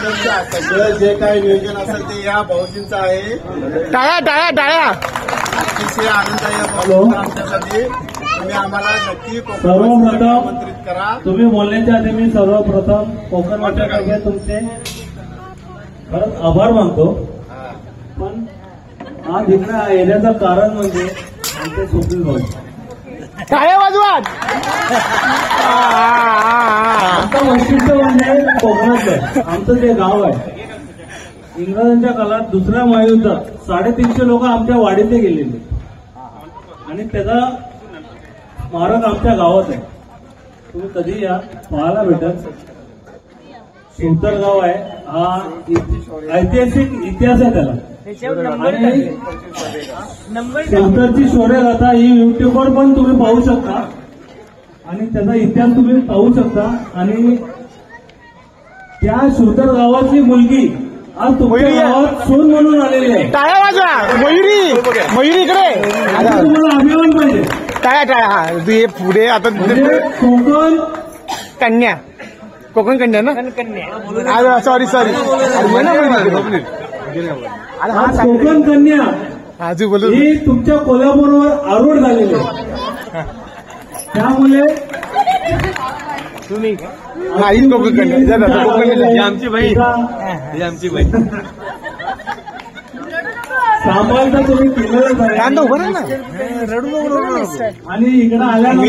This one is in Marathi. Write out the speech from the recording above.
सगळं जे काही नियोजन असेल ते या भाऊजींचं आहे. टाळ्या टाळ्या टाळ्या. अतिशय आनंद आहे या भाऊजींचा आमच्यासाठी. तुम्ही आम्हाला नक्की सर्वप्रथम आमंत्रित करा. तुम्ही बोलण्याच्या आधी मी सर्वप्रथम कोकण वाट्यामध्ये तुमचे खरंच आभार मानतो. पण आज इकडे येण्याचं कारण म्हणजे आमचे सुप्रीम भाऊ. टाळ्या वाजवा. आमचं वैशिष्ट्य म्हणजे कोकणातलं आहे. आमचं जे गाव आहे इंग्रजांच्या काळात दुसऱ्या महायुद्धात 350 लोक आमच्या वाडीते गेलेले आणि त्याचा स्मारक आमच्या गावात आहे. तुम्ही कधी या पाहायला भेटल. शिवतरगाव आहे. हा ऐतिहासिक इतिहास आहे त्याला. आणि शिवतरची शौर्यगाथा ही युट्यूबवर पण तुम्ही पाहू शकता आणि त्याचा इतिहास तुम्ही पाहू शकता. आणि त्या शिवतर गावाची मुलगी आज तुमच्या गावात सून म्हणून आलेली आहे. टाळ्या वाजवा. मयुरी मयुरी इकडे. तुम्हाला अभिमान पाहिजे. टाळ्या टाळ्या. हा हे पुढे आता कोकण कन्या. कोकण कन्या ना. Sorry sorry. आज कोकण कन्या आजू बोलू. ही तुमच्या कोल्हापूरवर आरूढ झालेली आहे. त्यामुळे तुम्ही नाही कोकण कन्या. आमची बहीण. सांभाळता तुम्ही केलेलंच आहे. कांदा उभं राहा ना. आणि इकडे आल्यानंतर